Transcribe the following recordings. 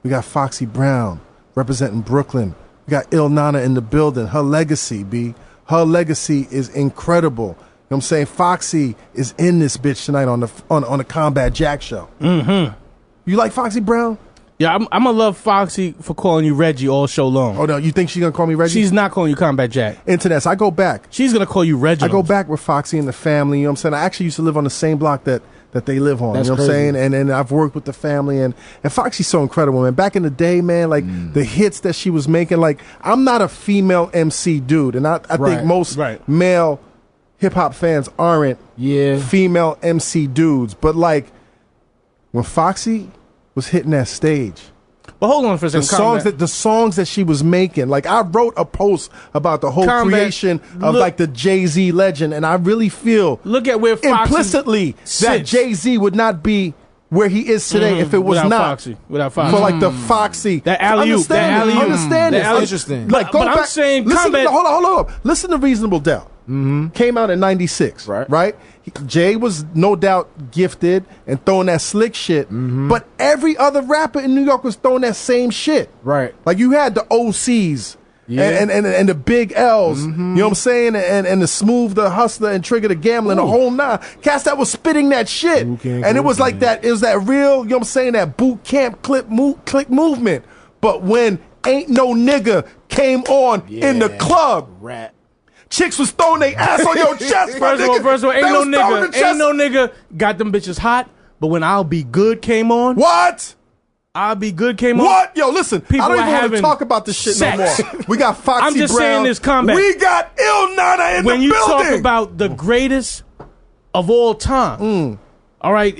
We got Foxy Brown representing Brooklyn. We got Il Nana in the building. Her legacy, B. Her legacy is incredible. You know what I'm saying? Foxy is in this bitch tonight on the Combat Jack show. Mm-hmm. You like Foxy Brown? Yeah, I'm gonna love Foxy for calling you Reggie all show long. Oh no, you think she's gonna call me Reggie? She's not calling you Combat Jack. Internets, I go back. She's gonna call you Reggie. I go back with Foxy and the family. You know what I'm saying? I actually used to live on the same block that they live on. That's you know what crazy. I'm saying? And I've worked with the family, and Foxy's so incredible, man. Back in the day, man, like the hits that she was making, like I'm not a female MC dude, and I think most male hip hop fans aren't female MC dudes. But like when Foxy was hitting that stage, but hold on for a second. The songs that she was making, like I wrote a post about the whole creation of like the Jay-Z legend, and I really feel at where Foxy implicitly that Jay-Z would not be where he is today if it was without Foxy. For like the Foxy, that alley-oop, understand this. Interesting. Like but I'm saying, hold on. Listen to Reasonable Doubt. Came out in '96, right? Jay was no doubt gifted and throwing that slick shit, but every other rapper in New York was throwing that same shit. Right. Like you had the OCs and the Big L's, you know what I'm saying? And the Smooth, the Hustler, and Trigger the Gambler, and the whole nine. Cats that was spitting that shit. And it was like that, it was that real, you know what I'm saying, that boot camp click movement. But when Ain't No Nigga came on in the club, chicks was throwing their ass on your chest. First of all, ain't no nigga got them bitches hot. But when I'll Be Good came on, what? I'll Be Good came on. What? Yo, listen, people I don't even want to having talk about this shit sex. no more. We got Foxy I'm just Brown. saying this combat. We got Il Nana in the building. When you talk about the greatest of all time, all right,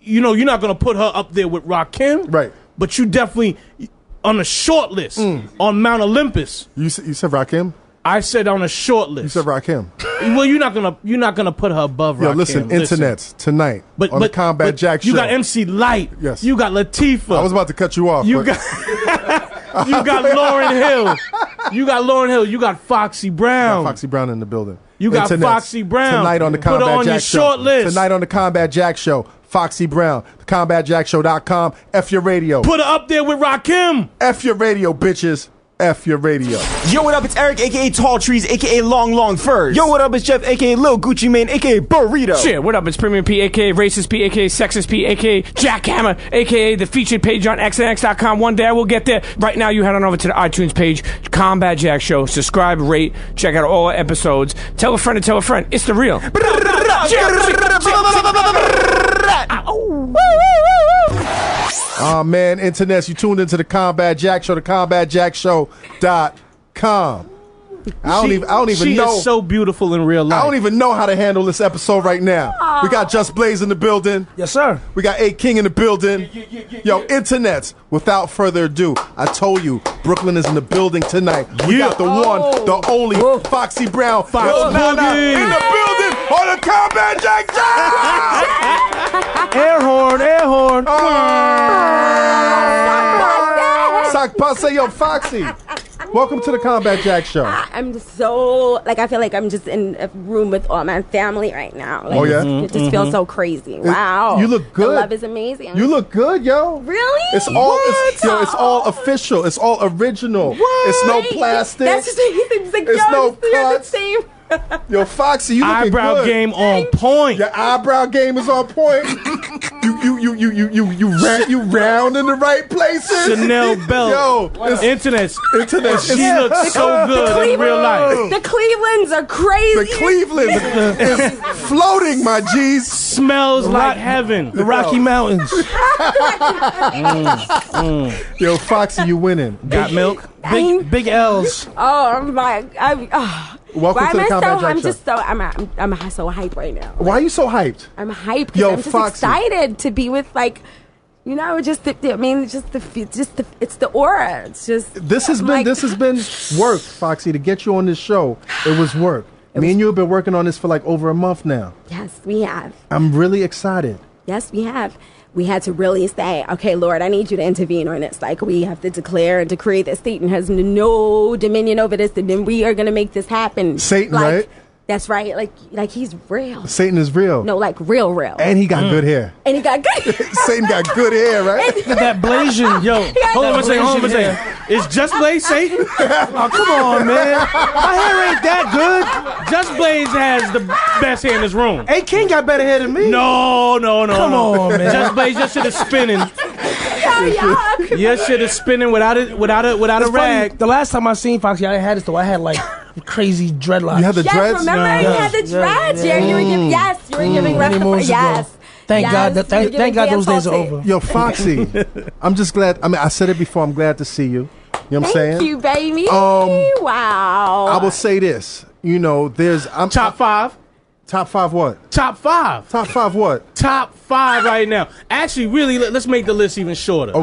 you know you're not gonna put her up there with Rakim, right? But you definitely on a short list on Mount Olympus. You said Rakim? I said on a short list. You said Rakim. Well, you're not gonna put her above Rakim. Yo, listen, internets tonight on the Combat Jack show. You got MC Light. Yes. You got Latifah. I was about to cut you off. You got Lauryn Hill. You got Lauryn Hill. You got Foxy Brown. Foxy Brown in the building. You got Foxy Brown. Tonight on the Combat Put her on Jack your show. short list. Tonight on the Combat Jack show. Foxy Brown. TheCombatJackShow.com. F your radio. Put her up there with Rakim. F your radio, bitches. F your radio. Yo, what up? It's Eric, a.k.a. Tall Trees, a.k.a. Long Furs. Yo, what up? It's Jeff, a.k.a. Lil Gucci Mane, a.k.a. Burrito. Shit, what up? It's Premium P, a.k.a. Racist P, a.k.a. Sexist P, a.k.a. Jackhammer, a.k.a. the featured page on xnx.com. One day I will get there. Right now, you head on over to the iTunes page, Combat Jack Show. Subscribe, rate, check out all episodes. Tell a friend to tell a friend. It's the real. Oh man, internets, you tuned into the Combat Jack Show, thecombatjackshow.com. I don't even know. She is so beautiful in real life. I don't even know how to handle this episode right now. We got Just Blaze in the building. Yes, sir. We got A King in the building. Yo, internets, without further ado, I told you, Brooklyn is in the building tonight. We got the one, the only, Foxy Brown. Foxy Nana in the building on the Combat Jack Show! Air horn. Sock passe, yo, Foxy. Welcome to the Combat Jack Show. I'm so, I feel like I'm just in a room with all my family right now. Oh, yeah? It just feels so crazy. Wow. You look good. The love is amazing. You look good, yo. Really? It's all official. It's all original. What? It's no plastic. That's just it's like, it's no cuts. The same. Yo, Foxy, you looking eyebrow good. game on point. Your eyebrow game is on point. You round in the right places. Chanel belt. Yo, internet. She looks so good in real life. The Clevelands are crazy. The Cleveland is floating, my G's. Smells like heaven. The Rocky Mountains. Yo, Foxy, you winning. Got milk. Big L's. Oh my! Welcome to the Combat Jack I'm Show. just so I'm so hyped right now. Why are you so hyped? I'm hyped because Yo, I'm just Foxy. excited to be with it's the aura. It's just This has been work, Foxy, to get you on this show. It was work. Me and you have been working on this for like over a month now. Yes, we have. I'm really excited. Yes, we have. We had to really say, okay, Lord, I need you to intervene on this. Like, we have to declare and decree that Satan has no dominion over this, and then we are going to make this happen. Satan, like, right? That's right. Like he's real. Satan is real. No, like real. And he got good hair. And he got good. Satan got good hair, right? That Blasian, yo. Hold on a second. Is Just Blaze Satan? Oh, come on, man. My hair ain't that good. Just Blaze has the best hair in this room. A King got better hair than me. No. Come on, man. Just Blaze, your shit is spinning. Your shit is spinning without a rag. The last time I seen Foxy, I had this though. I had like crazy dreadlocks. You had the dreads? Remember he had the dreads. Yeah, you were giving. Yes, you were giving reference. Yes. Thank God. Thank God those days are over. Yo, Foxy, I'm just glad. I mean, I said it before. I'm glad to see you. You know what I'm saying? Thank you, baby. Wow. I will say this. You know, Top 5. Top 5 what? Top 5. Top 5 what? Top 5 right now. Actually, really, let's make the list even shorter.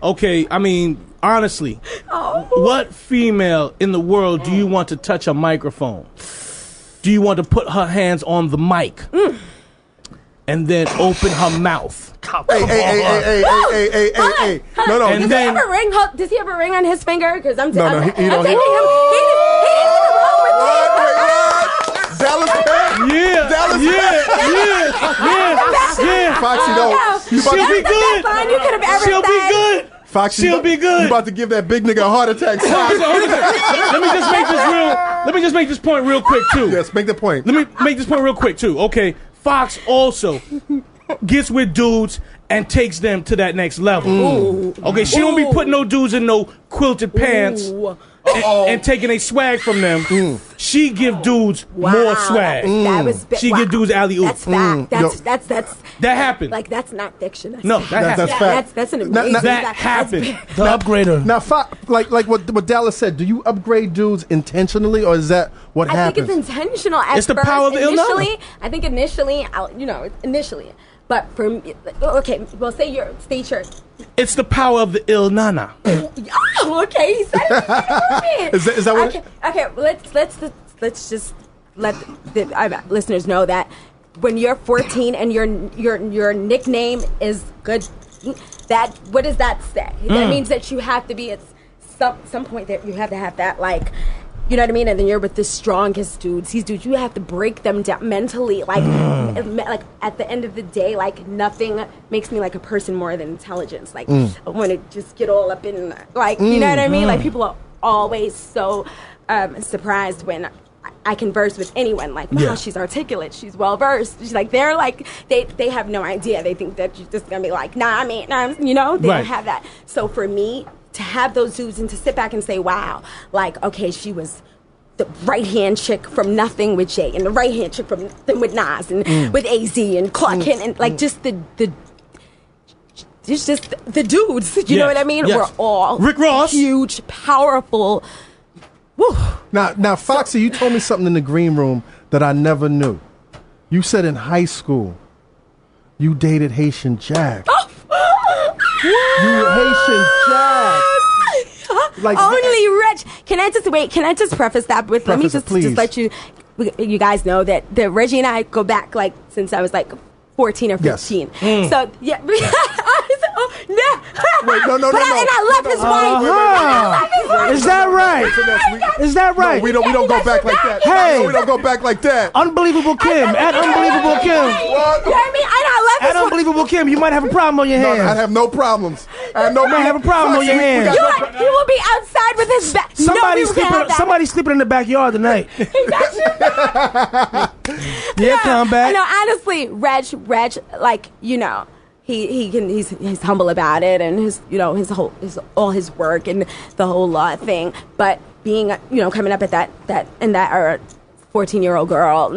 Okay. I mean, honestly, what female in the world do you want to touch a microphone? Do you want to put her hands on the mic and then open her mouth? Hey. No. Does he have a ring? Does he have a ring on his finger? Because I'm taking him. He Dallas Penn? Yeah. Foxy, no. She'll be good. You could have ever She'll be good. Foxy, She'll be good. You about to give that big nigga a heart attack. Let me just make this point real quick too. Yes, make the point. Let me make this point real quick too. Okay, Fox also gets with dudes and takes them to that next level. Ooh. Okay, she don't be putting no dudes in no quilted pants and taking a swag from them. She give dudes more swag. She give dudes alley oops. That's fact. That happened. Like that's not fiction. That's fact. That's an amazing. That happened. The upgrader. Now, like what Dallas said, do you upgrade dudes intentionally, or is that what happens? I think it's intentional. At It's the first, power of the initially. I think initially. But for me, okay, well, state your. It's the power of the Il Nana. Oh, okay, he said it. Is that what? Okay, let's just let the listeners know that when you're 14 and your nickname is good, what does that say? That means that you have to be at some point that you have to have that, like. You know what I mean? And then you're with the strongest dudes. These dudes, you have to break them down mentally. Like at the end of the day, like nothing makes me like a person more than intelligence. Like I want to just get all up in, like, you know what I mean? Like people are always so surprised when I converse with anyone. Like, wow, she's articulate. She's well versed. She's like, they're like, they have no idea. They think that you're just gonna be like, they don't have that. So for me, to have those dudes and to sit back and say, wow, like, okay, she was the right-hand chick from Nothing with Jay and the right-hand chick from Nothing with Nas and with AZ and Clark Kent and like just the dudes, you know what I mean? We're all Rick Ross, huge, powerful. Woo. Now, Foxy, you told me something in the green room that I never knew. You said in high school you dated Haitian Jack. You Haitian Jack. Like only rich. Can I just preface that with? Let me just let you guys know that Reggie and I go back like since I was like 14 or 15. Yes. So yeah. Wait, no. And I love his wife. Is that right? Is that right? No, we don't go back like that. Hey, we don't go back like that. Unbelievable Kim. At Unbelievable Kim. You know what I mean? And I love his At Unbelievable Kim, you might have a problem on your hands. No, I'd have no problems. You might have a problem on your hands. You will be outside with his back. Somebody's sleeping in the backyard tonight. Yeah, Combat. No, honestly, Reg, like, you know, he's humble about it, and his all his work and the whole law thing. But being, coming up at that 14-year-old girl,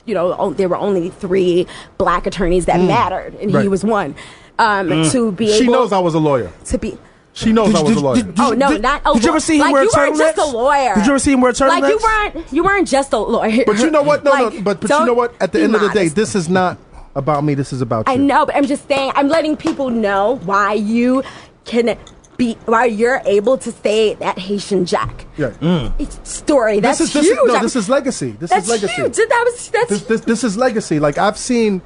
there were only 3 black attorneys that mattered, and he was one. To be able, she knows I was a lawyer. She knows I was a lawyer. Did you ever see him wear turtlenecks? You weren't just a lawyer. Did you ever see him wear turtlenecks? Like you weren't just a lawyer. But you know what? No. But you know what? At the end of the day, this is not about me. This is about you. I know, but I'm just saying. I'm letting people know why you're able to say that Haitian Jack story. That's huge. This is legacy. This is legacy. Huge. This is legacy. Like, I've seen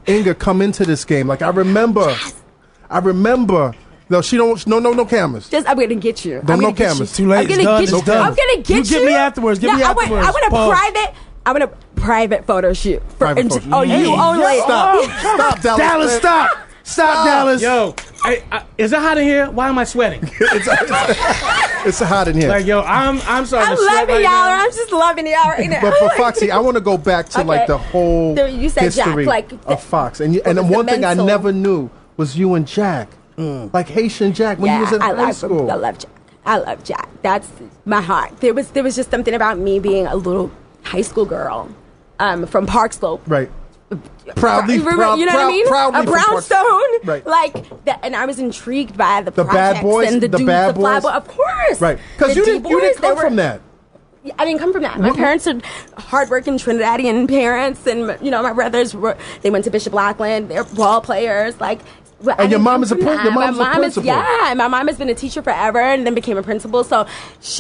Inga come into this game. Like, I remember. No, she don't. No cameras. I'm gonna get you. No cameras. Too late. I'm gonna get you. You get me afterwards. I want a private photo shoot. Private photo. Oh, you only. Stop, Dallas, stop. Stop, Dallas. Yo, Is it hot in here? Why am I sweating? It's hot in here. Like, yo, I'm starting I'm to sweat loving right y'all. now. I'm just loving y'all right now. But Foxy, I want to go back to like the whole You said Jack, history like, of Fox, and was one the thing I mental- never knew was you and Jack, like Haitian Jack when you was in high school. I love Jack. I love Jack. That's my heart. There was just something about me being a little high school girl, from Park Slope. Right. Proudly, you know what I mean? proudly A from Park- brownstone, Right. like that, and I was intrigued by the The projects Bad Boys, and the dudes, Bad the fly Boys? of course, Right. Because The you didn't D-boys, come from that. I didn't come from that. My parents are hardworking Trinidadian parents, and my brothers they went to Bishop Auckland. They're ball players, like. And your mom is a principal. Yeah, my mom has been a teacher forever, and then became a principal. So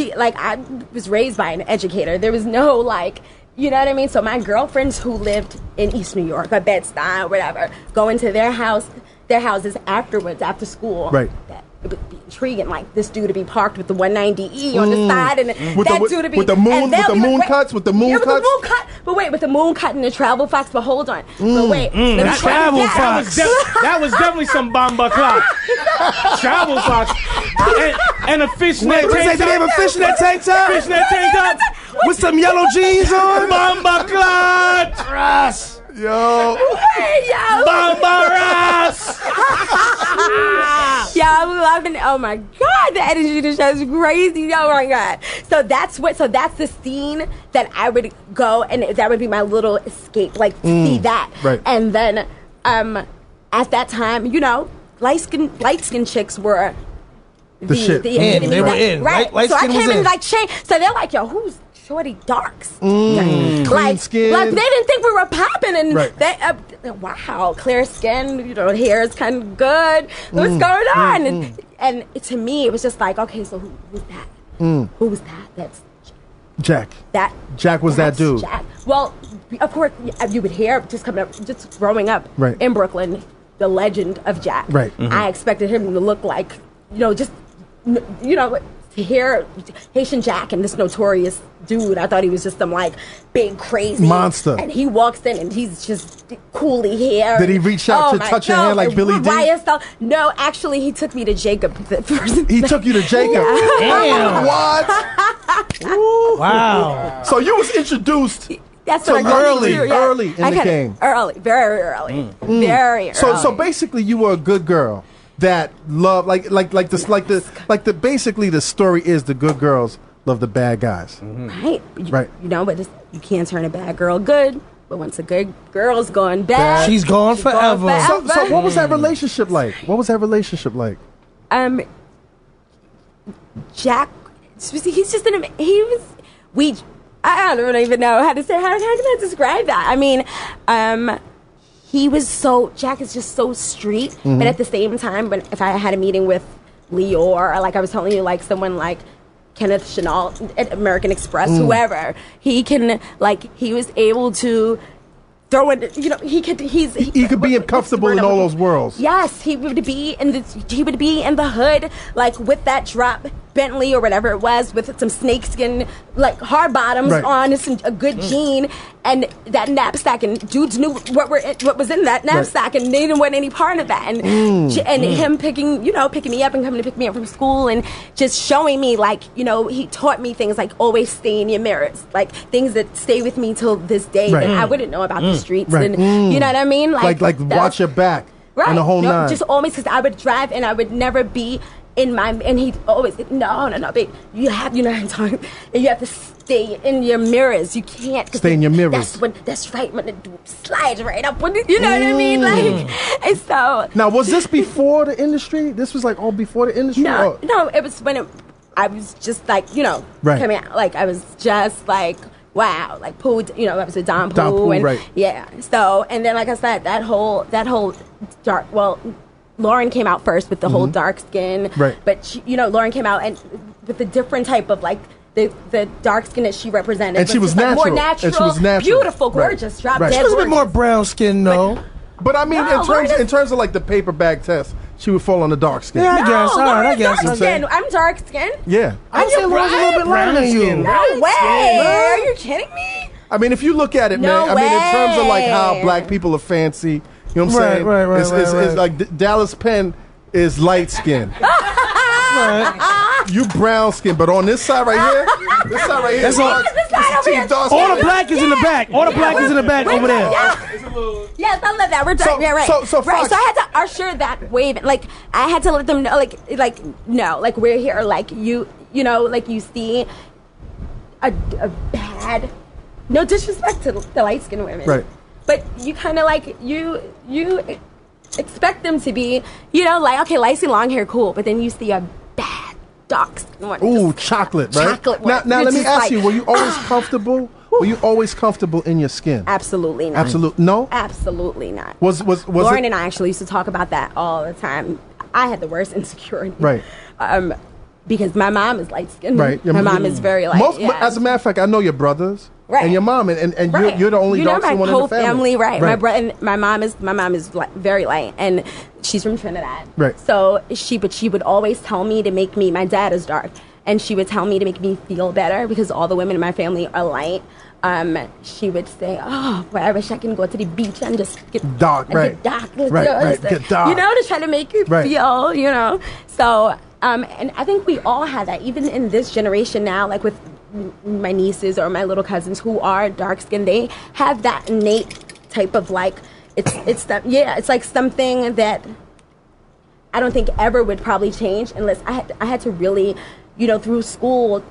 I was raised by an educator. There was no like. You know what I mean? So my girlfriends who lived in East New York or Bed-Stuy or whatever, going to their houses afterwards, after school. Right. It would be intriguing, like this dude to be parked with the 190E on the side, and With that the- dude to be with the moon- and they'll with the be moon wait, cuts, with the moon yeah, with the cuts? moon cut. But wait, with the moon cut and the travel fox. But hold on, but wait, let me try Travel that. Fox. That was definitely some Bomba Clock. Travel Fox. And a fishnet What is tank that? Did they have a top. fishnet tank top? Fishnet tank top. With some yellow jeans on? Bomba Clock. Ras. Yo. Hey, yo. Bomba Ras. Yeah, I'm loving it. Oh my god, the energy of the show is crazy. Oh my god. So that's the scene that I would go, and that would be my little escape, like see that. Right. And then at that time, light skin chicks were The shit. They were in. Right. Light So I skin was came in in. like change. So they're like, yo, who's Shorty Darks? Clean skin. Like they didn't think we were popping, and Right. they wow, clear skin. Hair is kind of good. What's going on? And to me, it was just like, okay, so who's that? Who was that? That's Jack. that. Jack was that that's dude. Jack. Well, of course, you would hear just growing up Right. in Brooklyn, the legend of Jack. Right. I expected him to look like, to hear Haitian Jack and this notorious dude. I thought he was just some like big crazy monster. And he walks in and he's just coolly here. Did he reach out to touch your hand like Billy D? No, actually, he took me to Jacob. He took you to Jacob. Damn. What? Wow. So you was introduced. That's So what I got early, to do, early in I the got it game. Early, very early, very early. So basically, you were a good girl that loved basically the story is the good girls love the bad guys. right, Right. But you can't turn a bad girl good. But once a good girl's gone bad, She's gone forever. So what was that relationship like? What was that relationship like? Jack, he's just I don't even know how to say, how can I describe that? I mean, Jack is just so street, but at the same time, if I had a meeting with Leor, like I was telling you, like someone like Kenneth Chenault at American Express, whoever, he was able to throw it, he could be comfortable in all those worlds. Yes, he would be in the hood, like with that drop Bentley or whatever it was, with some snakeskin, like hard bottoms on, and a good jean, and that knapsack. And dudes knew what was in that knapsack, and they didn't want any part of that. And him picking me up and coming to pick me up from school, and just showing me, like, he taught me things like always stay in your mirrors, like things that stay with me till this day that I wouldn't know about the streets. Right. And you know what I mean? Like watch your back. Right. And the whole nine. Just always, because I would drive and I would never be in my, and he always, no, babe, you have to stay in your mirrors. You can't stay in your mirrors. That's right, when it slides right up, when you know what I mean? Like, and so. Now, was this before the industry? This was like all before the industry? No, it was when I was just like, coming out. Like, I was just like, wow, like Pooh, I was with Don Pooh, and right. Yeah. So, and then like I said, that whole dark. Well, Lauren came out first with the whole dark skin, right? But she, Lauren came out and with the different type of like the dark skin that she represented, and she was natural, more natural, and she was natural, beautiful, gorgeous, drop dead. She was a bit more brown skin, though. But I mean, in terms of like the paper bag test, she would fall on the dark skin. Yeah, I guess. All right, I guess. Dark skin. I'm dark skin. Yeah, I say Lauren's a little bit lighter than you. No way. Are you kidding me? I mean, if you look at it, No man. I mean, in terms of like how way. black people are fancy. You know what I'm saying? Right. It's like Dallas Penn is light skinned. You brown skin, but on this side right here, That's all. All the black is in the back. All the black is in the back over there. Yes, I love that. We're done. Yeah, right. So right. So I had to usher that wave. Like I had to let them know, like we're here. Like you know, like you see a bad. No disrespect to the light skinned women, right? But you kind of like you expect them to be, you know, like okay, light skin, long hair, cool. But then you see a bad dark skin one. Ooh, chocolate, right? Chocolate one. Now let me ask like, you: were you always comfortable? Were you always comfortable in your skin? Absolutely not. No. Absolutely not. Was Lauren it? and I actually used to talk about that all the time. I had the worst insecurity. Right. Because my mom is light skinned. Right. My mom is very light. As a matter of fact, I know your brothers. Right. And your mom, and Right. you're the only dark skinned one in the family. Right. My mom is very light, and she's from Trinidad. Right. So she would always tell me to make me. My dad is dark, and she would tell me to make me feel better because all the women in my family are light. She would say, "Oh, boy, I wish I can go to the beach and just get dark, Get dark, get dark. You know, to try to make you feel, you know." So, and I think we all have that, even in this generation now, like with my nieces or my little cousins who are dark skinned, they have that innate type of like it's that it's like something that I don't think ever would probably change unless I had to really, you know, through school.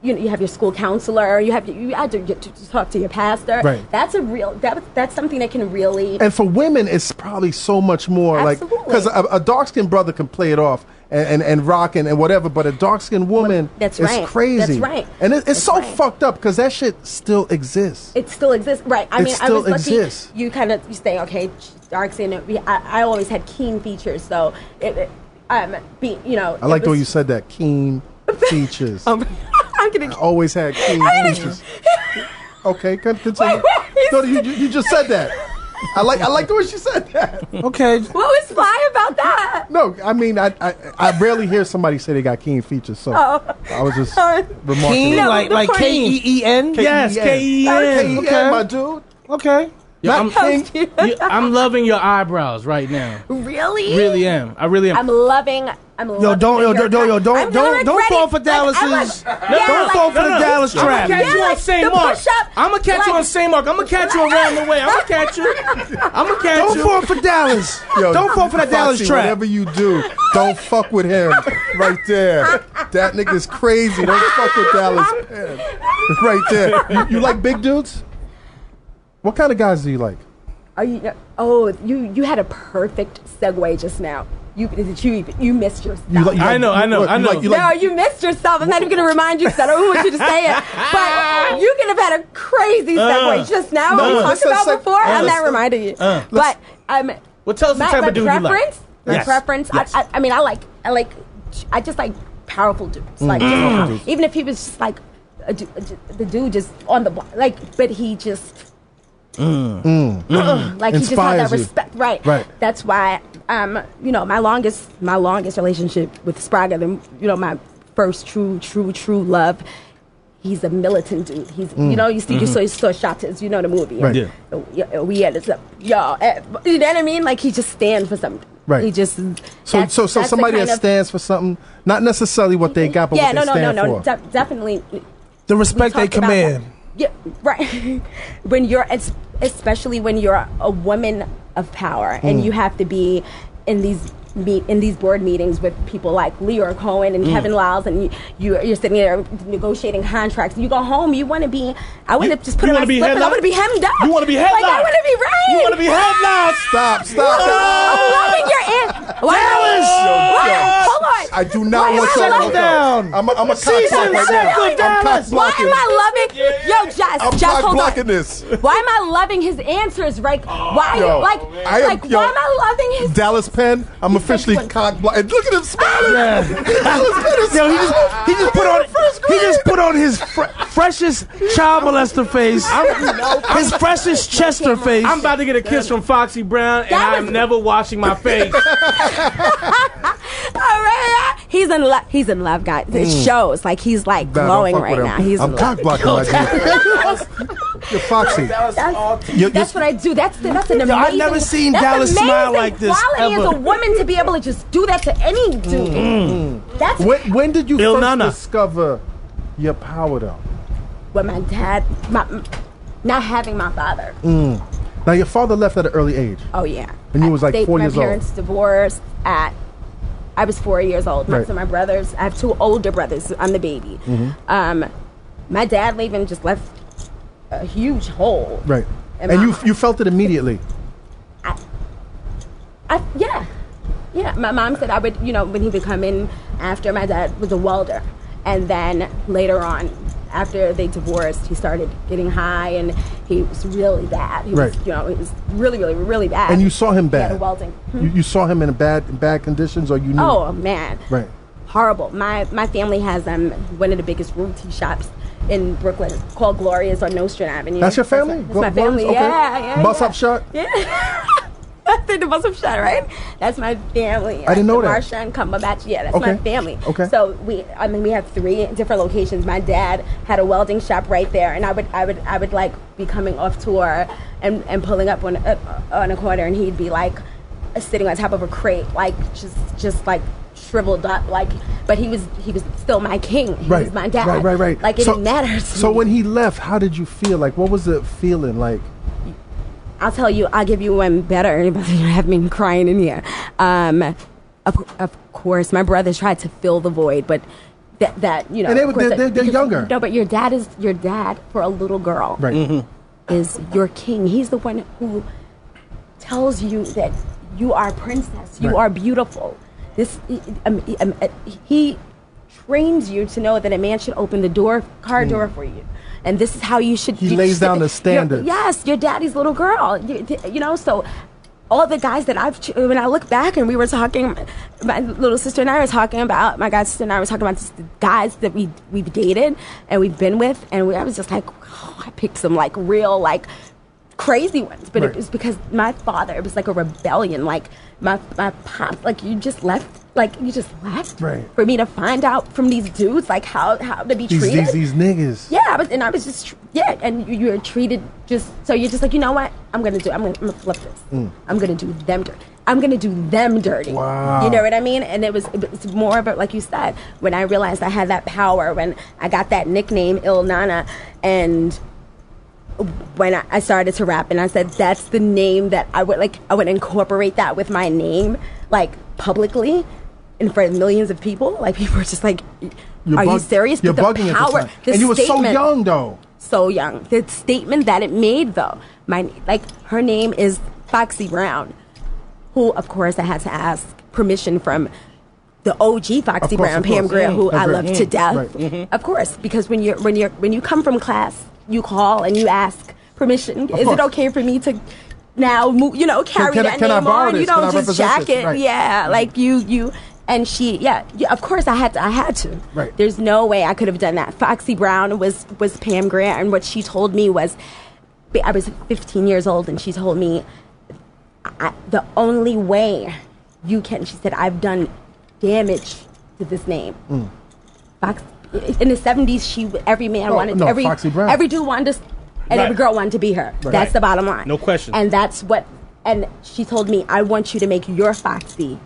You know, you have your school counselor. You had to get to talk to your pastor. Right. That's a real. That's something that can really. And for women, it's probably so much more. Absolutely. Like because a dark skinned brother can play it off and rock and whatever, but a dark skinned woman That's is right. crazy. That's right. And it's That's so right. fucked up because that shit still exists. It still exists, right? I mean, I still was lucky. exists. You kind of say, okay, dark skin. I always had keen features, so you know. I like the way you said that, keen features. I'm gonna. I always had keen features. Okay, continue. No, you just said that. I like the way she said that. Okay. What was fly about that? No, I mean I rarely hear somebody say they got keen features, so I was just remarking. Keen, No, like the K-E-E-N? Yes, K-E-N. K-E-N, my dude. Okay. Yo, Cute. I'm loving your eyebrows right now. Really? Really am. I really am. I'm loving. Don't fall for Dallas's. Don't fall for the Dallas I'm trap. gonna catch you on St. Mark. I'm gonna catch you on like- St. Mark. I'm gonna catch you around the way. I'm gonna catch you. Don't fall for Dallas. Yo, Don't fall for that Dallas Foxy, trap. Whatever you do, don't fuck with him. Right there. That nigga's crazy. Don't fuck with Dallas Penn. Right there. You like big dudes? What kind of guys do you like? You had a perfect segue just now. You missed yourself. I know. No, you missed yourself. I'm not even going to remind you because I don't want you to say it. But you could have had a crazy segue just now. What we talked about before. I'm not reminding you. But well, tell us the type of dude you like. My preference. Yes. I just like powerful dudes. Like even if he was just like the dude just on the block, like, but he just. Like he just had that respect, right? That's why, you know, my longest relationship with Spraga, my first true love. He's a militant dude. He's, you know, you saw Shotters, you know the movie. Right. Yeah. We had this, you know what I mean? Like he just stands for something. Right. He just. So somebody that stands for something, not necessally what they got, but what they stand for. Definitely. The respect they command. Yeah, right. When you're, especially when you're a woman of power, and you have to be in these board meetings with people like Leora Cohen and Kevin Lyles, and you're sitting there negotiating contracts. You go home, you want to be. I want to just put on my slippers. I want to be hemmed up. You want to be headlocked. Like I want to be right. You want to be headlocked. Stop. I'm loving your answer. Hold on. I do not want to Shut down. I'm a cock block right now. I'm cock Why blocking. am I loving? Yo, Jess, I'm Jess, cock hold blocking on. this. Why am I loving his answers? Right? Why? Yo, why am I loving his? Dallas Penn, I'm officially cock blocking. Look at him smiling. Dallas Penn is Yo, smiling. he just put on his freshest child molester face. His freshest Chester face. I'm about to get a kiss from Foxy Brown, and I'm never washing my face. All right, he's in love, guys. It shows like he's like glowing right now. I'm cock blocking my dude. You're Foxy. That's what I do. That's an amazing. I've never seen Dallas smile like this quality ever. as a woman to be able to just do that to any dude. That's when did you first Nana. discover your power, though? when my dad, not having my father. Now, your father left at an early age. Oh yeah. And you was like 4 years old. My parents divorced at. I was 4 years old. Right. So my brothers, I have 2 older brothers. I'm the baby. My dad leaving just left a huge hole. Right. And you felt it immediately. Yeah. My mom said I would, when he would come in after my dad was a welder. And then later on, after they divorced, he started getting high and he was really bad. He was, it was really, really, really bad. And you saw him He bad. had a welding. You saw him in bad conditions, or you knew? Oh, man. Right. Horrible. My family has one of the biggest root shops in Brooklyn called Gloria's on Nostrand Avenue. That's your family? That's my family. Okay. Yeah. Bus up shot? Yeah. The bus up shot, right? That's my family. I didn't know that. Marsha and Cumberbatch. Yeah, that's my family. Okay. So we have 3 different locations. My dad had a welding shop right there, and I would like be coming off tour and pulling up on a corner, and he'd be like sitting on top of a crate, like just like shriveled up, like. But he was still my king. He was my dad. Right. Like it didn't matter. So when he left, how did you feel? Like, what was the feeling like? I'll tell you. I'll give you one better. You have me crying in here. Of course, my brothers tried to fill the void, but that And they're younger. No, but your dad is your dad for a little girl. Right. Is your king. He's the one who tells you that you are a princess. You are beautiful. He trains you to know that a man should open the car door for you. And this is how you should. He lays down the standards. Yes, your daddy's little girl. So all the guys that when I look back and we were talking, my little sister and I were talking about, my god sister and I were talking about the guys that we've dated and we've been with, and I was just like, I picked some like real like crazy ones, but it was because my father, it was like a rebellion, like my pop, like you just left for me to find out from these dudes like how to be treated. These niggas. Yeah, I was just and you're treated just so you're just like, you know what, I'm gonna flip this. I'm gonna do them dirty. I'm gonna do them dirty. Wow. You know what I mean? And it's more of it, like you said, when I realized I had that power, when I got that nickname Il Nana, and when I started to rap, and I said that's the name that I would incorporate that with my name, like publicly in front of millions of people. Like people were just like, "Are you serious?" You're But bugging at the time, and you were so young though. So young. The statement that it made, though, her name is Foxy Brown, who of course I had to ask permission from the OG Foxy Brown, Pam Grier, who I love to death. Right. Of course, because when you come from class, you call and you ask permission. Is it okay for me to now move, carry that name on? You don't just jack it. Right. Yeah, like you and she, of course I had to. Right. There's no way I could have done that. Foxy Brown was Pam Grier, and what she told me was, I was 15 years old, and she told me, the only way you can, she said, I've done damage to this name. Fox, in the 70s, every dude wanted to, and every girl wanted to be her. Right. That's the bottom line. No question. And and she told me, I want you to make your Foxy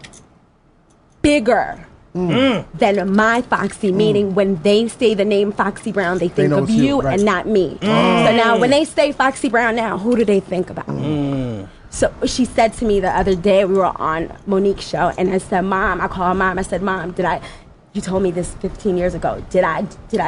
bigger than my Foxy, meaning when they say the name Foxy Brown, they think of you and not me. So now when they say Foxy Brown now, who do they think about? So she said to me the other day, we were on Monique's show, and I said, Mom, I called Mom, I said, Mom, you told me this 15 years ago. Did I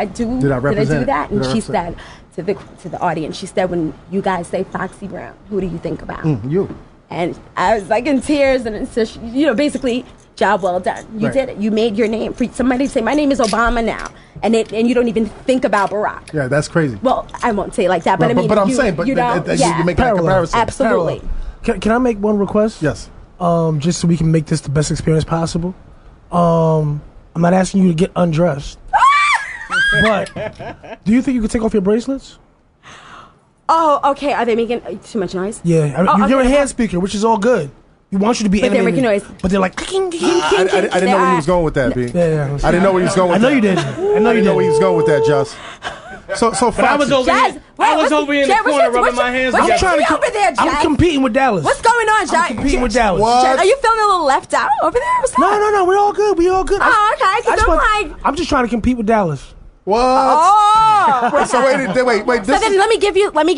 do that? And she said to the audience, she said, when you guys say Foxy Brown, who do you think about? You. And I was like in tears, and so basically, job well done. You did it. You made your name. For somebody to say, my name is Obama now, and you don't even think about Barack. Yeah, that's crazy. Well, I won't say it like that, but I mean, I'm saying, you make that comparison. Absolutely. Can I make one request? Yes. Just so we can make this the best experience possible. I'm not asking you to get undressed, but do you think you could take off your bracelets? Oh, okay. Are they making too much noise? Yeah, you're a hand speaker, which is all good. We want you to be but animated. they're making noise. But they're like, I didn't know where he was going with that, B. Yeah. I didn't know where he was going with that. I know you did. I know you didn't know where he was going with that, Just. So But I was over Jazz, here. I was over here in the corner rubbing my hands What's together. your over there, Jazz? I'm competing with Dallas. What's going on, Jazz? I'm competing with Dallas. Jazz, are you feeling a little left out over there? What's No. We're all good. We all good. Oh, okay. 'Cause I'm just trying to compete with Dallas. What? Oh. Wait, so wait. So then let me give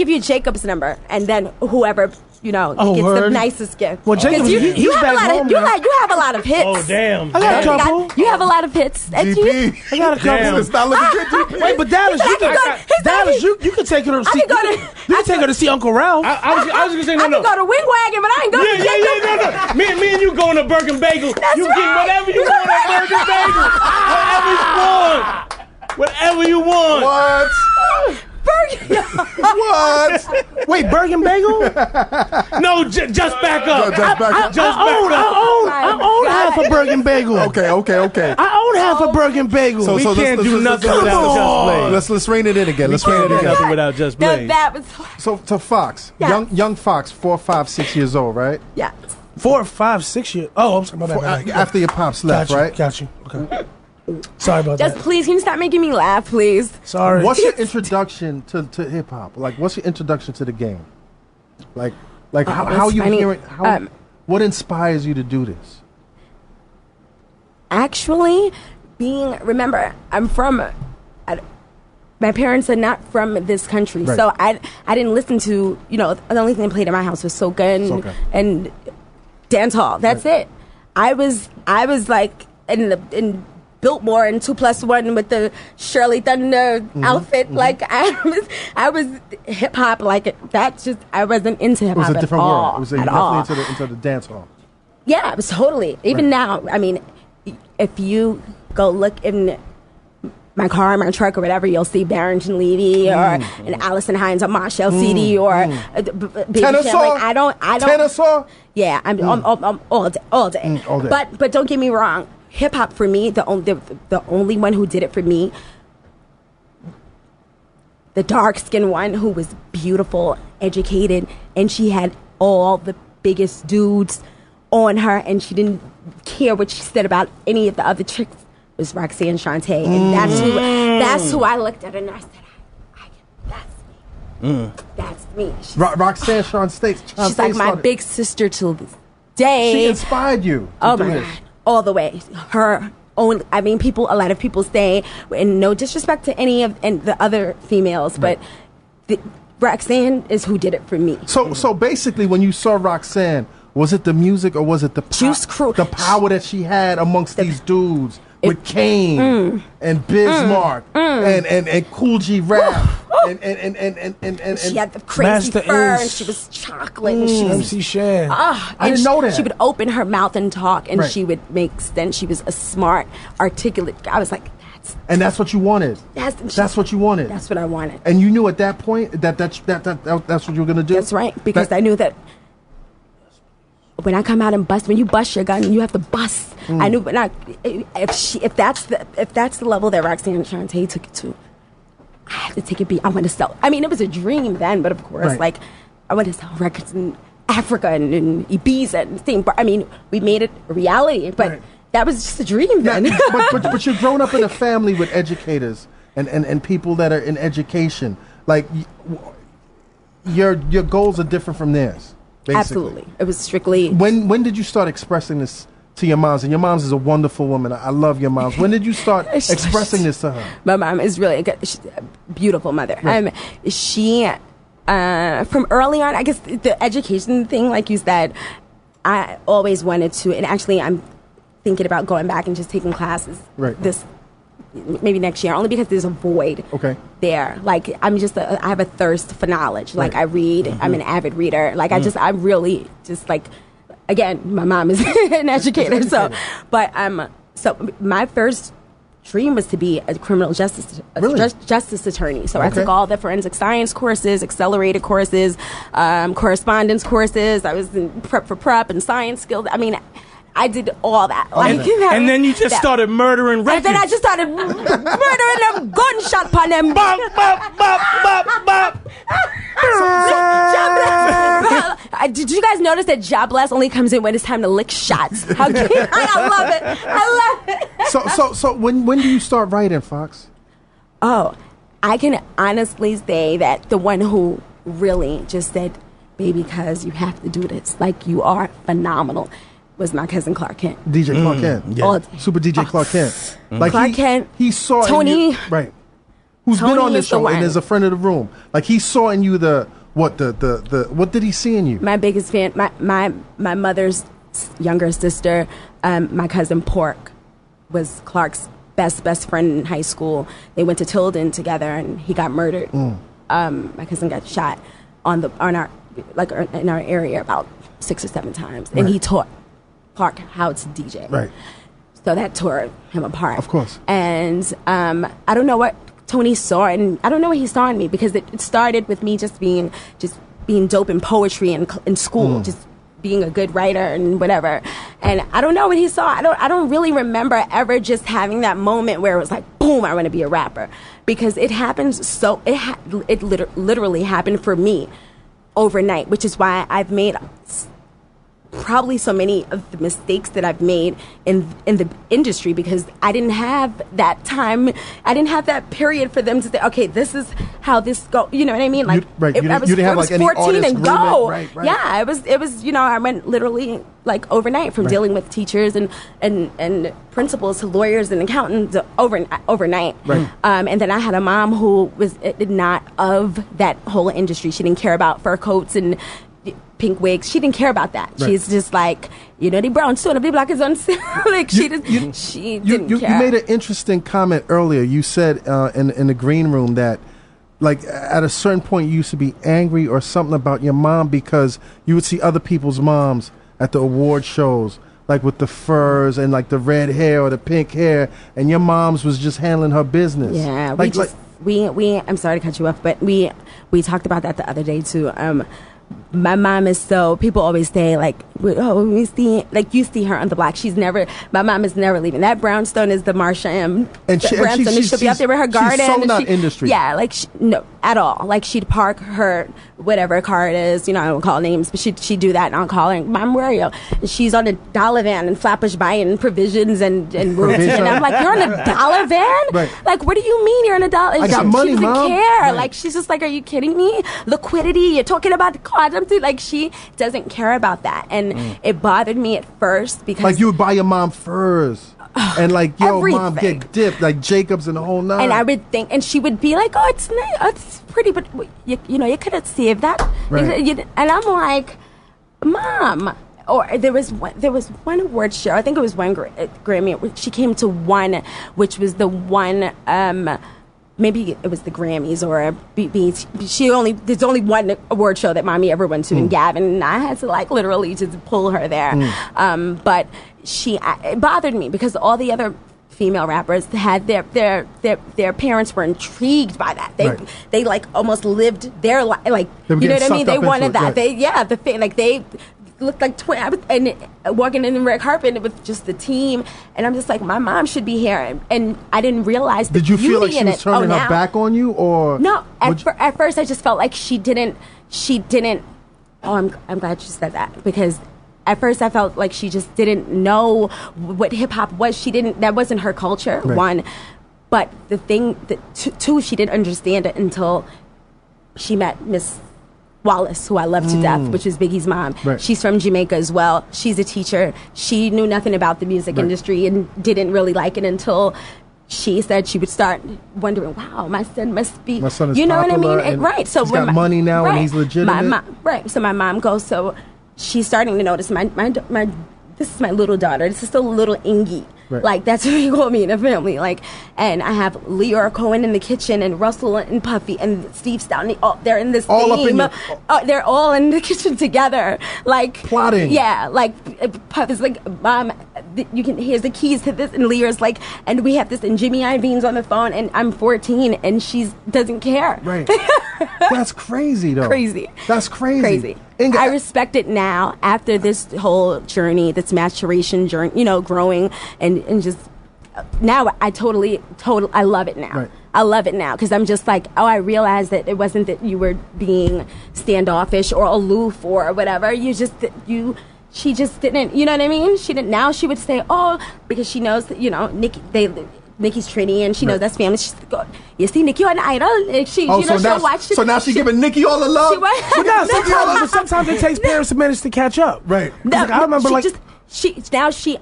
you Jacob's number, and then whoever gets the nicest gift. Well, Jacob, he's have back a lot home of you now. have a lot of hits. Oh, damn. I got a couple. You have a lot of hits. And GP. I got a couple. Damn. It's not looking good, GP. Wait, but Dallas, you can take her to see. You can take her to see Uncle Ralph. I was gonna say I no. can go to Wingwagon, but I ain't going to Jacob. No. Me and you going to Burger Bagel. You right. get whatever you want at Burger Bagel. Whatever you want. What? What? Wait, Bergen Bagel? No, just back up. I own half a Bergen Bagel. Okay. I own half a Bergen Bagel. We can't do nothing without Just Blaze. Let's rein it in again. Nothing without Just Blaze. That was So to Fox, Yeah. young Fox, 4, 5, 6 years old, right? yeah. 4, 5, 6 years. Oh, I'm sorry. My bad. After your pops left, right? Got you. Okay. Sorry about Just that. please, can you stop making me laugh, please? Sorry. What's your introduction to hip hop? Like, what's your introduction to the game? Like how you funny. hear it? What inspires you to do this? Actually, remember, I'm from. My parents are not from this country, Right. so I didn't listen to, the only thing they played in my house was soca and dance hall. That's it. I was like in Biltmore and 2+1 with the Shirley Thunder outfit. Like I was hip hop like that. Just I wasn't into hip It was hop a at different all. world. It was definitely into the dance hall. Yeah, it was totally. Even now, I mean, if you go look in my car, my truck, or whatever, you'll see Barrington Levy or an Allison Hines or Marshall CD or Baby Tennis Cham. saw? Like, I don't. Tennis saw? Yeah, I'm all day. All day. But don't get me wrong. Hip hop for me, the only one who did it for me, the dark skinned one who was beautiful, educated, and she had all the biggest dudes on her, and she didn't care what she said about any of the other chicks, was Roxanne Shante. And that's who I looked at and I said, that's me. That's me. Roxanne Shante. She's like my big sister till this day. She inspired you. Oh my God. All the way. Her own, I mean, a lot of people say, and no disrespect to any of the other females, but Roxanne is who did it for me. So basically, when you saw Roxanne, was it the music or was it the Juice Crew? The power that she had amongst these dudes with Kane and Bismarck and Cool G Rap and she had the crazy Master fur, Ace. and she was chocolate, and she was MC Shan. I didn't know that. She would open her mouth and talk, and Right. she would make sense. She was a smart, articulate. I was like, that's what you wanted. That's what you wanted. That's what I wanted. And you knew at that point that's what you were gonna do. That's right, because I knew that when I come out and bust, when you bust your gun, you have to bust. I knew, if that's the level that Roxanne Shante took it to, I have to take it. I want to sell. I mean, it was a dream then, but of course, Right. like I want to sell records in Africa and in Ibiza and thing. But I mean, we made it a reality, but Right. that was just a dream then. but you're grown up in a family with educators and people that are in education. Like your goals are different from theirs. Basically. Absolutely, it was strictly. When did you start expressing this to your moms? And your mom's is a wonderful woman. I love your moms. When did you start expressing this to her? My mom is really she's a beautiful mother. Right. She from early on, I guess the education thing, like you said, I always wanted to, and actually I'm thinking about going back and just taking classes this maybe next year, only because there's a void there. Like I have a thirst for knowledge. Like I read, I'm an avid reader. Like I really just like, again, my mom is an educator, so my first dream was to be a criminal justice attorney. So I took all the forensic science courses, accelerated courses, correspondence courses. I was in prep and science skills. I mean, I did all that. Like, and then you just started murdering records. And then I just started murdering them, gunshot on them. Bop, bop, bop, bop, bop. Did you guys notice that Jobless only comes in when it's time to lick shots? How cute. I love it. I love it. So when do you start writing, Fox? Oh, I can honestly say that the one who really just said, baby, cuz you have to do this, like you are phenomenal, was my cousin Clark Kent. DJ Clark Kent. Yeah. Super DJ Clark Kent. Like Clark Kent. He saw Tony. in you, right. Who's Tony been on this is the show and one. is a friend of the room. Like he saw in you what did he see in you? My biggest fan, my mother's younger sister, my cousin Pork, was Clark's best friend in high school. They went to Tilden together, and he got murdered. My cousin got shot in our area about 6 or 7 times, and he taught Clark how to DJ. Right. So that tore him apart. Of course. And I don't know what Tony saw, and I don't know what he saw in me, because it started with me just being dope in poetry and in school, just being a good writer and whatever. And I don't know what he saw. I don't really remember ever just having that moment where it was like, boom, I want to be a rapper, because it happens it literally happened for me overnight, which is why I've made probably so many of the mistakes that I've made in the industry, because I didn't have that time. I didn't have that period for them to say, okay, this is how this go. You know what I mean? Like, you didn't have like any 14 and go. Right. Yeah, it was. I went literally like overnight from dealing with teachers and principals to lawyers and accountants overnight. Right. And then I had a mom who was not of that whole industry. She didn't care about fur coats and pink wigs. She didn't care about that. Right. She's just like, the brown stone of the black is on. Like she didn't care. You made an interesting comment earlier. You said in the green room that, like, at a certain point you used to be angry or something about your mom because you would see other people's moms at the award shows, like with the furs and like the red hair or the pink hair, and your mom's was just handling her business. Yeah, we I'm sorry to cut you off, but we talked about that the other day too. My mom is people always say like, when we see, like, you see her on the block, my mom is never leaving. That brownstone is the Marsha M. And she'll be out there with her garden. She's so not industry. Yeah, like, no, at all. Like, she'd park her, whatever car it is, I don't call names, but she'd do that, and I'll call her, Mom, where are you? And she's on a dollar van in Flatbush buying provisions and roots. And I'm like, you're on a dollar van? Right. Like, what do you mean you're on a dollar? I got money, she doesn't Mom. care. Right. Like, she's just like, are you kidding me? Liquidity, you're talking about the quantum thing. Like, she doesn't care about that. And it bothered me at first because... Like, you would buy your mom furs. And like, yo, everything. Mom, get dipped, like Jacobs and the whole nine. And I would think, and she would be like, oh, it's nice, oh, it's pretty, but you could have saved that. Right. And I'm like, Mom. Or there was one award show, I think it was one Grammy. She came to one, which was the one, maybe it was the Grammys or there's only one award show that Mommy ever went to in Gavin, and I had to like literally just pull her there. But it bothered me because all the other female rappers had their parents were intrigued by that. They like almost lived their life, like, you know what I mean? They wanted that. Right. They looked like twins, and walking in the red carpet with just the team, and I'm just like, my mom should be here, and I didn't realize the Did you beauty feel like she in was it. turning her back on you, or no? At first, I just felt like she didn't. Oh, I'm glad you said that, because at first I felt like she just didn't know what hip hop was. That wasn't her culture. Right. One, but the thing two, she didn't understand it until she met Miss Wallace, who I love to death, which is Biggie's mom. Right. She's from Jamaica as well. She's a teacher. She knew nothing about the music industry and didn't really like it until she said she would start wondering, wow, my son must be, my son is you know what I popular, mean? and Right. So he's got money now and he's legitimate. Right. So my mom goes, so she's starting to notice my this is my little daughter. This is still little Ingy. Right. Like, that's what we call me in the family. Like, and I have Leora Cohen in the kitchen, and Russell and Puffy and Steve Stout. They're in this all theme. up in they're all in the kitchen together, like plotting. Yeah, like Puffy's like, Mom, here's the keys to this, and Leora's like, and we have this, and Jimmy Iovine's on the phone, and I'm 14, and she doesn't care. Right. That's crazy, though. Crazy. That's crazy. I respect it now after this whole journey, this maturation journey, growing and just now I totally I love it now. Right. I love it now because I'm just like, oh, I realized that it wasn't that you were being standoffish or aloof or whatever. She just didn't, you know what I mean? She didn't. Now she would say, oh, because she knows that, Nikki, Nikki's Trini, and she knows that's family. She's like, you see, Nikki on Idol. And she, she'll watch it. So now she's giving Nikki all the love. Sometimes it takes parents a minute to catch up. Right. I remember she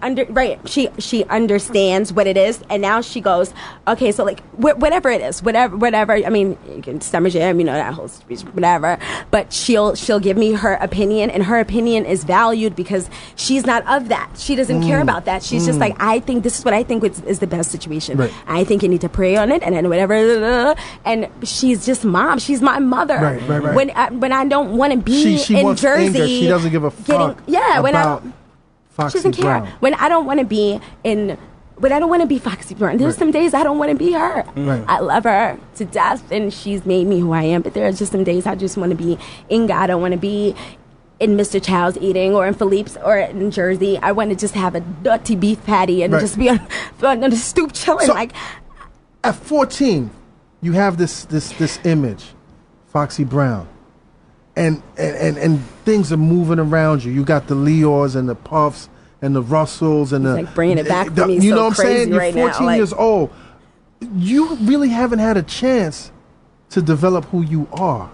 understands what it is, and now she goes, okay, so like whatever it is, whatever. I mean, you can stomach jam, that whole speech, whatever. But she'll give me her opinion, and her opinion is valued because she's not of that. She doesn't care about that. She's just like, I think this is what I think is the best situation. Right. I think you need to pray on it, and then whatever. And she's just mom. She's my mother. Right. When I don't want to be she in wants Jersey, anger. She doesn't give a fuck. Foxy she doesn't care. Brown. When I don't want to be Foxy Brown. There's some days I don't want to be her. Right. I love her to death, and she's made me who I am. But there are just some days I just want to be Inga. I don't want to be in Mr. Chow's eating, or in Philippe's, or in Jersey. I want to just have a dirty beef patty and just be on the stoop chilling. So, at 14, you have this image, Foxy Brown. And things are moving around you. You got the Leors and the Puffs and the Russells and like bringing it back for me. You know so what I'm saying? You're 14 years old. You really haven't had a chance to develop who you are.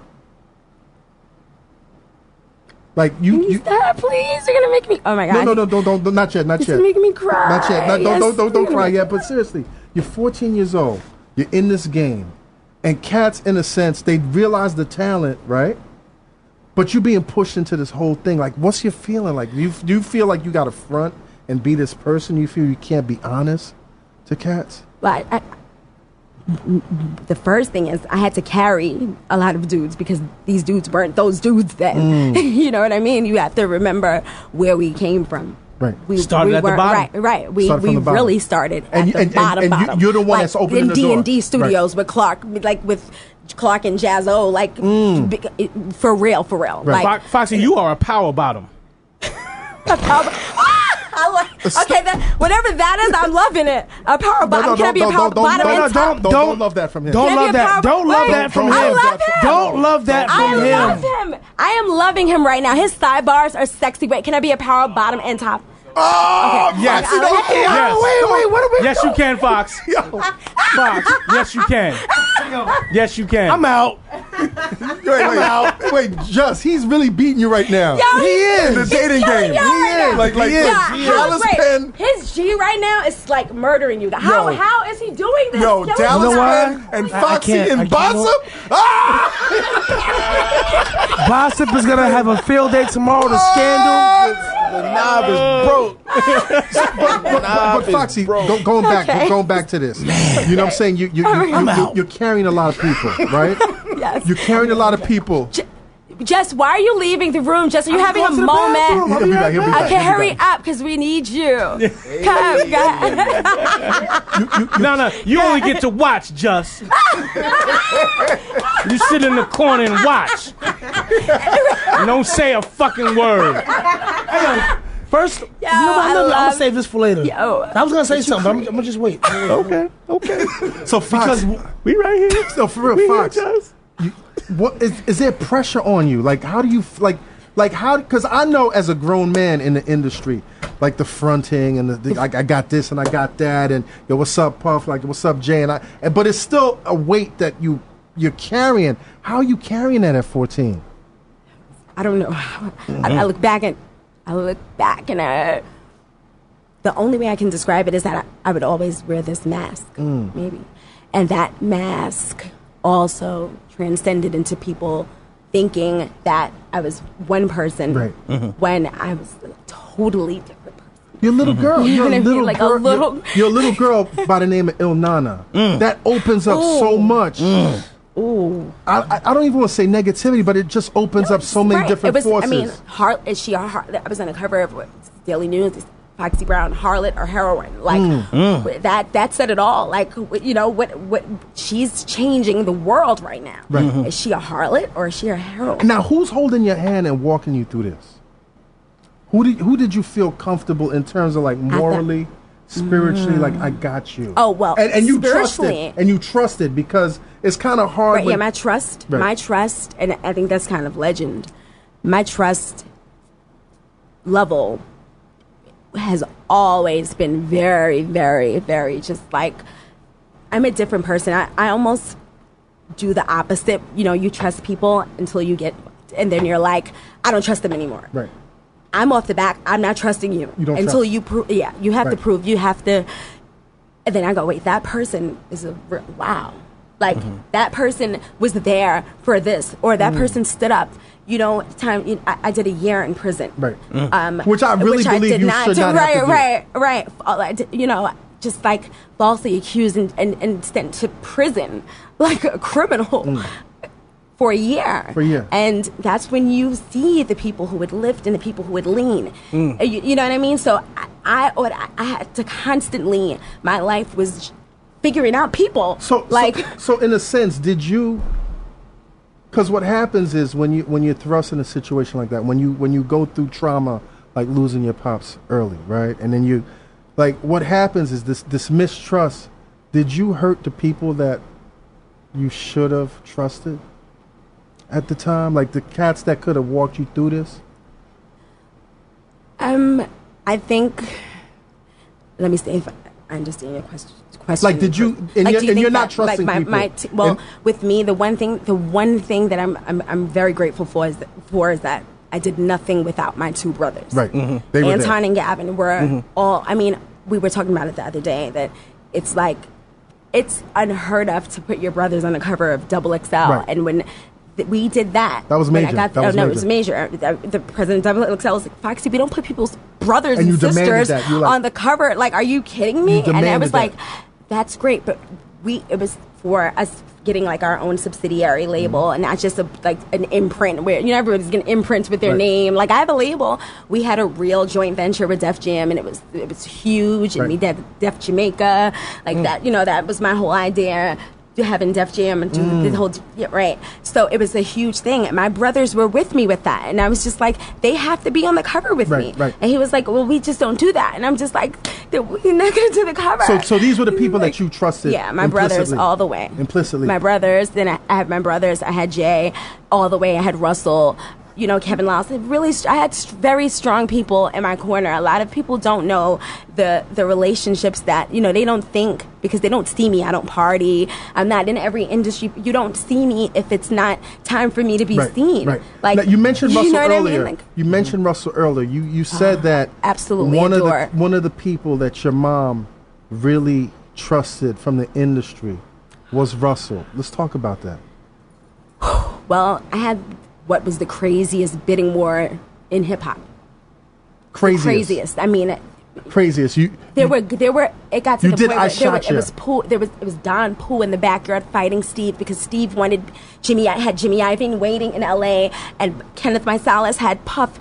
Like you stop, please. You're gonna make me. Oh my god. No, don't, not yet. You're making me cry. Not yet. Don't cry yet. But seriously, you're 14 years old. You're in this game, and cats, in a sense, they realize the talent, right? But you being pushed into this whole thing, like, what's your feeling like? Do you feel like you got to front and be this person? You feel you can't be honest to cats? Well, the first thing is I had to carry a lot of dudes because these dudes weren't those dudes then. You know what I mean? You have to remember where we came from. Right. We started at the bottom. Right. We really started at the bottom. And you're the one that's opening the door. In D&D studios with Clark, with Clark and Jazzo, for real. Right. Like, Foxy, you are a power bottom. Whatever that is, I'm loving it. A power bottom. Can I be a power bottom? Don't love that from him. Don't love that. Don't love that from him. I love him. Don't love that from him. I love him. I am loving him right now. His sidebars are sexy. Wait, can I be a power bottom and top? Oh, okay. Yes. Wait, what are we Yes, you can, Fox. Fox, yes, you can. Yes, you can. I'm out. Wait, he's really beating you right now. Yo, he is. In the dating game. He is. Dallas Penn. His G right now is like murdering you. How is he doing this? Yo, Dallas Penn and Foxy and Bossip. Bossip is going to have a field day tomorrow. The scandal. The knob is broke. but Foxy, going back to this. You know what I'm saying? You're carrying a lot of people, right? Yes. You're carrying a lot of people. Jess, why are you leaving the room? Jess, are you having a moment? He'll be back. Okay, hurry up, because we need you. Come, guys. No, you only get to watch, Just. You sit in the corner and watch. And don't say a fucking word. First, I'm going to save this for later. I was going to say something, but I'm going to just wait. Okay. So, Fox, we right here. So, for real, Fox, what is there pressure on you? Like, how do you how? Because I know as a grown man in the industry, like the fronting and I got this and I got that, and yo, what's up, Puff? Like, what's up, Jay? But it's still a weight that you're carrying. How are you carrying that at 14? I don't know. I look back and the only way I can describe it is that I would always wear this mask, maybe, and that mask also transcended into people thinking that I was one person when I was a totally different person. You're a little girl. You're a little girl. You're a little girl by the name of Il Nana. That opens up so much. Ooh. I don't even want to say negativity, but it just opens up so many different forces. I mean, is she a harlot? I was on the cover of Daily News. Foxy Brown, harlot or heroine? Like that said it all. Like, you know what? She's changing the world right now. Right. Is she a harlot or is she a heroine? Now, who's holding your hand and walking you through this? Who did you feel comfortable in terms of like morally, spiritually? Like, I got you. Oh well, and you trusted because it's kind of hard. Right, my trust, and I think that's kind of legend. My trust level has always been very, very, very just like I'm a different person. I almost do the opposite. You know, you trust people until you get, and then you're like, I don't trust them anymore. Right. I'm off the back. I'm not trusting you, until trust. you prove. Yeah, you have to prove. You have to. And then I go, wait, that person is wow. Like that person was there for this, or that person stood up. You know, I did a year in prison. Right. Which I really believe you should not have to do. Right. You know, just like falsely accused and sent to prison like a criminal. For a year. And that's when you see the people who would lift and the people who would lean. You know what I mean? So I had to constantly, my life was figuring out people. So in a sense, did you, because what happens is when you're thrust in a situation like that, when you go through trauma, like losing your pops early, right? And then you, like, what happens is this mistrust. Did you hurt the people that you should have trusted at the time, like the cats that could have walked you through this? I think. Let me see if I understand your question. Like, did you? And you're not trusting people. With me, the one thing that I'm very grateful for is that I did nothing without my two brothers. Right. They were Anton and Gavin were all. I mean, we were talking about it the other day that it's like it's unheard of to put your brothers on the cover of XXL, and when we did that. That was major. It was major. The president of XXL was like, Foxy, we don't put people's brothers and sisters on the cover. Like, are you kidding me? And I was like, that's great, but it was for us getting like our own subsidiary label and not just an imprint where everybody's getting imprints with their name. Like, I have a label. We had a real joint venture with Def Jam, and it was huge. And we did Def Jamaica, like that. That was my whole idea. Having Def Jam and do the whole so it was a huge thing, and my brothers were with me with that, and I was just like, they have to be on the cover with me, and he was like, well, we just don't do that, and I'm just like, we're not gonna do the cover. So these were the people that you trusted. Yeah, my brothers all the way. Implicitly. My brothers. Then I had my brothers. I had Jay all the way. I had Russell. Kevin Lawson. Really, I had very strong people in my corner. A lot of people don't know the relationships that, they don't think, because they don't see me. I don't party. I'm not in every industry. You don't see me if it's not time for me to be seen. Right. Like, now, you mentioned Russell earlier. I mean? You mentioned Russell earlier. You said that absolutely one of the people that your mom really trusted from the industry was Russell. Let's talk about that. Well, I had what was the craziest bidding war in hip hop. Craziest. I mean, craziest. There were. It got to the point where it was Pooh. It was Don Pooh in the backyard fighting Steve because Steve wanted Jimmy. I had Jimmy Iovine waiting in L.A. and Kenneth Mysalis had Puff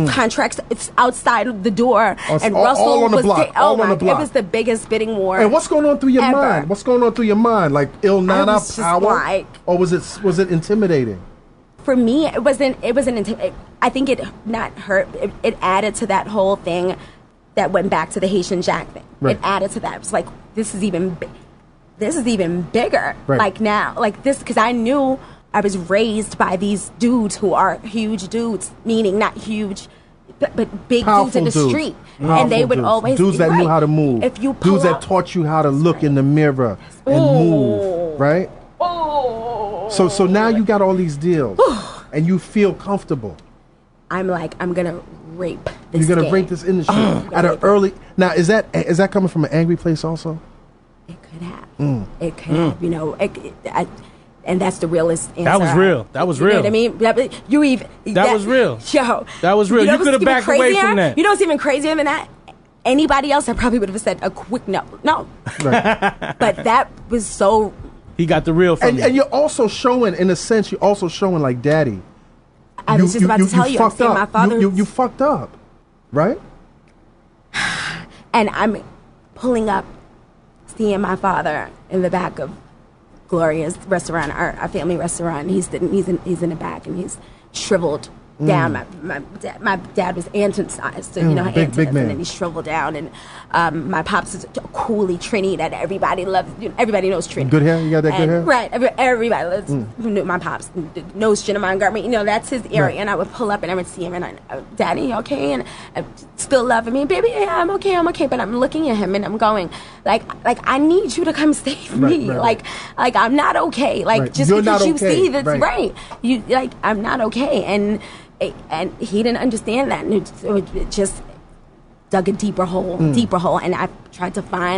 contracts outside of the door, and Russell all on the was block. All on the block. It was the biggest bidding war. And what's going on through your mind? What's going on through your mind? Like Il Nana power, or was it intimidating? For me, it wasn't. I think it not hurt. It added to that whole thing that went back to the Haitian Jack thing. Right. It added to that. It was like, this is even bigger. Right. Like now, like this, because I knew I was raised by these dudes who are huge dudes, meaning not huge, but big powerful dudes in the street, Powerful and they would always dudes that knew how to move. If you dudes that taught you how to look in the mirror and move, right? So now you got all these deals, and you feel comfortable. I'm like, I'm gonna rape this. You're gonna rape this industry at an early. Now, is that coming from an angry place also? It could have. It could have. And that's the realest answer. That was real. That was real. You know what I mean? That was real. Yo, that was real. You could have backed away from that. You know what's even crazier than that? Anybody else, I probably would have said a quick no. Right. But that was so. He got the real from you. And you're also showing, in a sense, like daddy. I was just about to tell you, I'm seeing my father. You fucked up, right? And I'm pulling up, seeing my father in the back of Gloria's restaurant, our family restaurant. He's in the back, and he's shriveled, down. My dad was Anton sized, so you know how big Anton is, man. and then he shriveled down. And my pops is coolie Trini that everybody loves. You know, everybody knows Trini. Good hair? You got that good hair? Right. Everybody loves who knew my pops knows Jenna Montgomery. You know, that's his area. Right. And I would pull up and I would see him and Daddy, you okay? And still loving me, baby. Yeah, I'm okay. But I'm looking at him and I'm going like I need you to come save me. Like I'm not okay. Like just You're because you okay. see that's right. You like I'm not okay. And he didn't understand that, and it just dug a deeper hole, and I tried to find